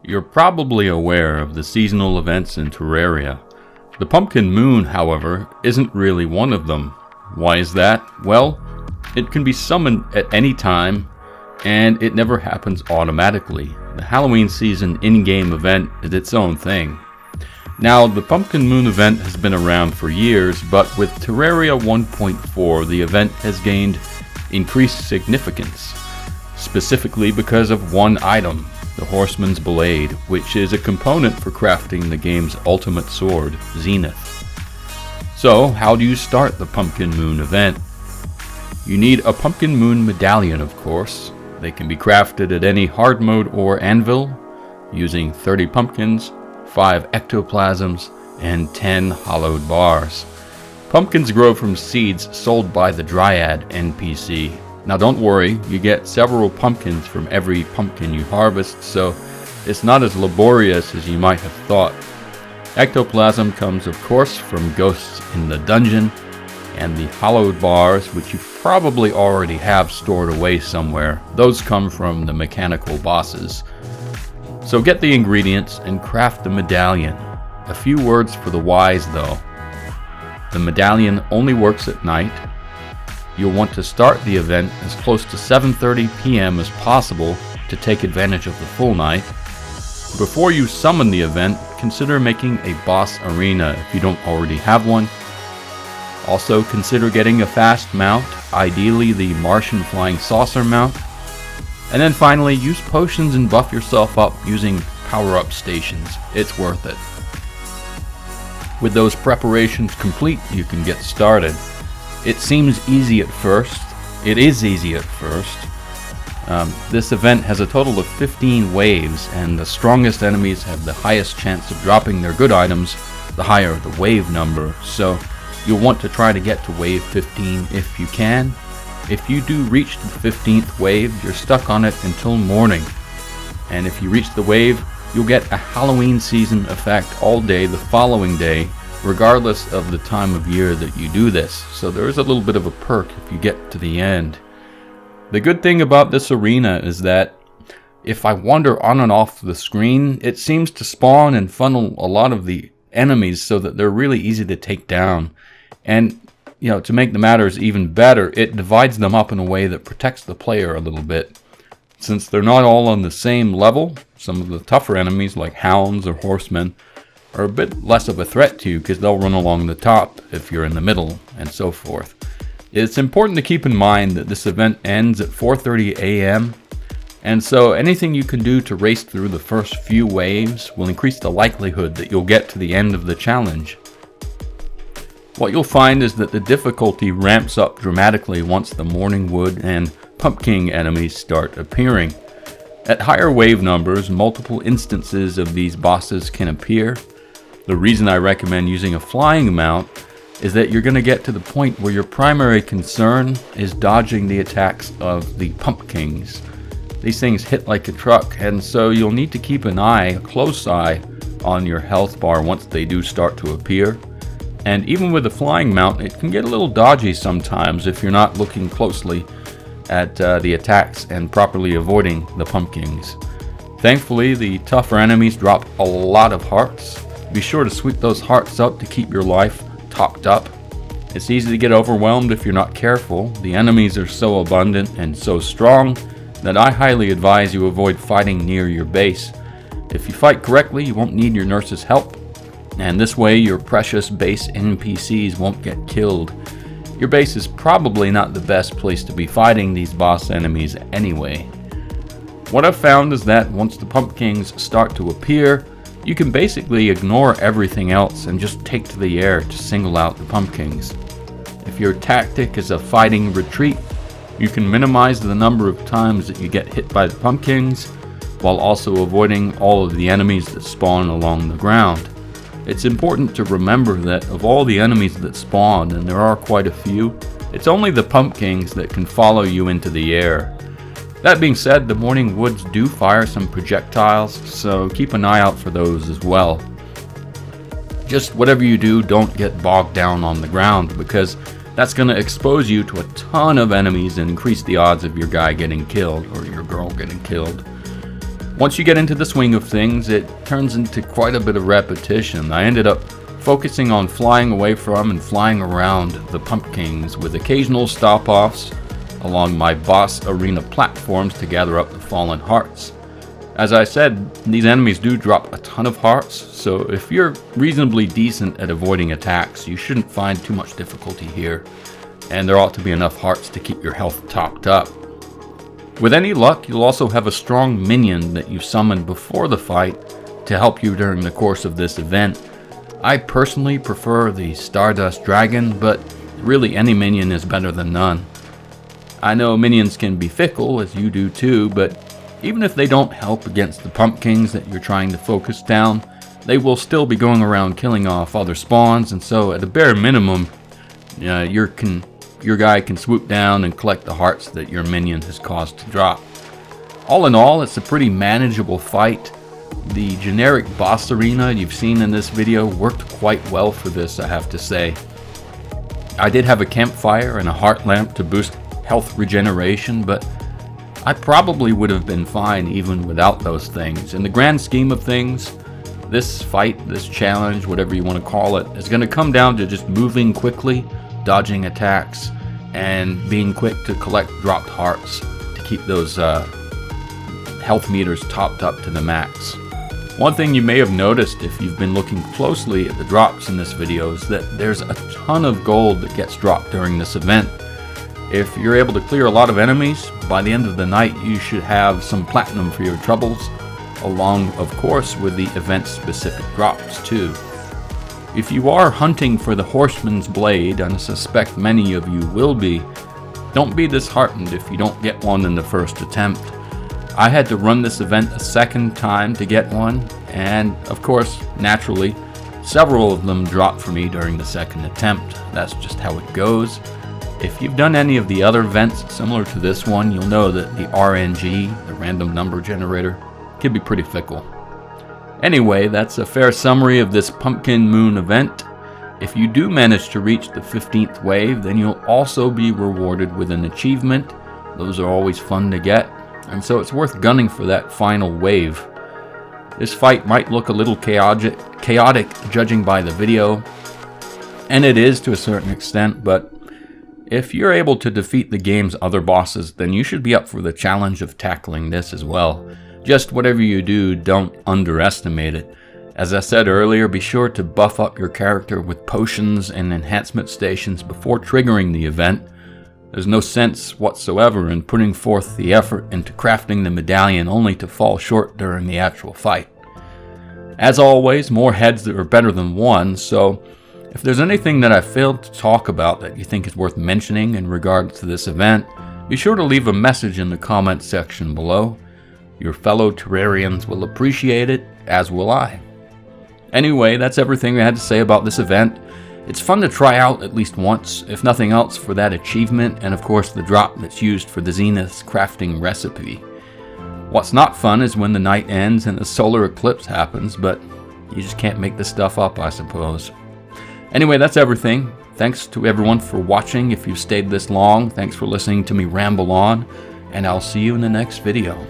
You're probably aware of the seasonal events in Terraria. The Pumpkin Moon, however, isn't really one of them. Why is that? Well, it can be summoned at any time, and it never happens automatically. The Halloween season in-game event is its own thing. Now, the Pumpkin Moon event has been around for years, but with Terraria 1.4, the event has gained increased significance, specifically because of one item, the Horseman's Blade, which is a component for crafting the game's ultimate sword, Zenith. So, how do you start the Pumpkin Moon event? You need a Pumpkin Moon Medallion, of course. They can be crafted at any hard mode or anvil, using 30 pumpkins, 5 ectoplasms, and 10 hollowed bars. Pumpkins grow from seeds sold by the Dryad NPC. Now don't worry, you get several pumpkins from every pumpkin you harvest, so it's not as laborious as you might have thought. Ectoplasm comes of course from ghosts in the dungeon, and the hollowed bars, which you probably already have stored away somewhere, those come from the mechanical bosses. So get the ingredients and craft the medallion. A few words for the wise though. The medallion only works at night. You'll want to start the event as close to 7:30 p.m. as possible to take advantage of the full night. Before you summon the event, consider making a boss arena if you don't already have one. Also consider getting a fast mount, ideally the Martian flying saucer mount. And then finally, use potions and buff yourself up using power-up stations. It's worth it. With those preparations complete, you can get started. It seems easy at first. It is easy at first. This event has a total of 15 waves, and the strongest enemies have the highest chance of dropping their good items, the higher the wave number. So you'll want to try to get to wave 15 if you can. If you do reach the 15th wave, you're stuck on it until morning. And if you reach the wave, you'll get a Halloween season effect all day the following day, regardless of the time of year that you do this. So there is a little bit of a perk if you get to the end. The good thing about this arena is that if I wander on and off the screen, it seems to spawn and funnel a lot of the enemies so that they're really easy to take down. And to make the matters even better, it divides them up in a way that protects the player a little bit. Since they're not all on the same level, some of the tougher enemies like hounds or horsemen are a bit less of a threat to you because they'll run along the top if you're in the middle, and so forth. It's important to keep in mind that this event ends at 4:30 a.m., and so anything you can do to race through the first few waves will increase the likelihood that you'll get to the end of the challenge. What you'll find is that the difficulty ramps up dramatically once the morning wood and pumpkin enemies start appearing. At higher wave numbers, multiple instances of these bosses can appear. The reason I recommend using a flying mount is that you're going to get to the point where your primary concern is dodging the attacks of the pumpkins. These things hit like a truck, and so you'll need to keep a close eye on your health bar once they do start to appear. And even with a flying mount, it can get a little dodgy sometimes if you're not looking closely at the attacks and properly avoiding the pumpkins. Thankfully, the tougher enemies drop a lot of hearts. Be sure to sweep those hearts up to keep your life topped up. It's easy to get overwhelmed if you're not careful. The enemies are so abundant and so strong that I highly advise you avoid fighting near your base. If you fight correctly, you won't need your nurse's help, and this way your precious base NPCs won't get killed. Your base is probably not the best place to be fighting these boss enemies anyway. What I've found is that once the pumpkins start to appear, you can basically ignore everything else and just take to the air to single out the pumpkins. If your tactic is a fighting retreat, you can minimize the number of times that you get hit by the pumpkins, while also avoiding all of the enemies that spawn along the ground. It's important to remember that of all the enemies that spawn, and there are quite a few, it's only the pumpkins that can follow you into the air. That being said, the morning woods do fire some projectiles, so keep an eye out for those as well. Just whatever you do, don't get bogged down on the ground, because that's going to expose you to a ton of enemies and increase the odds of your guy getting killed or your girl getting killed. Once you get into the swing of things, it turns into quite a bit of repetition. I ended up focusing on flying away from and flying around the pumpkins with occasional stop-offs along my boss arena platforms to gather up the fallen hearts. As I said, these enemies do drop a ton of hearts, so if you're reasonably decent at avoiding attacks, you shouldn't find too much difficulty here, and there ought to be enough hearts to keep your health topped up. With any luck, you'll also have a strong minion that you summoned before the fight to help you during the course of this event. I personally prefer the Stardust Dragon, but really any minion is better than none. I know minions can be fickle, as you do too, but even if they don't help against the pumpkins that you're trying to focus down, they will still be going around killing off other spawns, and so at a bare minimum, your guy can swoop down and collect the hearts that your minion has caused to drop. All in all, it's a pretty manageable fight. The generic boss arena you've seen in this video worked quite well for this, I have to say. I did have a campfire and a heart lamp to boost health regeneration, but I probably would have been fine even without those things. In the grand scheme of things, this fight, this challenge, whatever you want to call it, is going to come down to just moving quickly, dodging attacks, and being quick to collect dropped hearts to keep those health meters topped up to the max. One thing you may have noticed if you've been looking closely at the drops in this video is that there's a ton of gold that gets dropped during this event. If you're able to clear a lot of enemies, by the end of the night you should have some platinum for your troubles, along of course with the event specific drops too. If you are hunting for the Horseman's blade, and I suspect many of you will be, don't be disheartened if you don't get one in the first attempt. I had to run this event a second time to get one, and of course, naturally, several of them dropped for me during the second attempt. That's just how it goes. If you've done any of the other events similar to this one, you'll know that the RNG, the random number generator, can be pretty fickle. Anyway, that's a fair summary of this Pumpkin Moon event. If you do manage to reach the 15th wave, then you'll also be rewarded with an achievement. Those are always fun to get, and so it's worth gunning for that final wave. This fight might look a little chaotic judging by the video, and it is to a certain extent, but if you're able to defeat the game's other bosses, then you should be up for the challenge of tackling this as well. Just whatever you do, don't underestimate it. As I said earlier, be sure to buff up your character with potions and enhancement stations before triggering the event. There's no sense whatsoever in putting forth the effort into crafting the medallion only to fall short during the actual fight. As always, more heads are better than one, so if there's anything that I failed to talk about that you think is worth mentioning in regards to this event, be sure to leave a message in the comments section below. Your fellow Terrarians will appreciate it, as will I. Anyway, that's everything I had to say about this event. It's fun to try out at least once, if nothing else for that achievement, and of course the drop that's used for the Zenith's crafting recipe. What's not fun is when the night ends and the solar eclipse happens, but you just can't make this stuff up, I suppose. Anyway, that's everything. Thanks to everyone for watching. If you've stayed this long, thanks for listening to me ramble on, and I'll see you in the next video.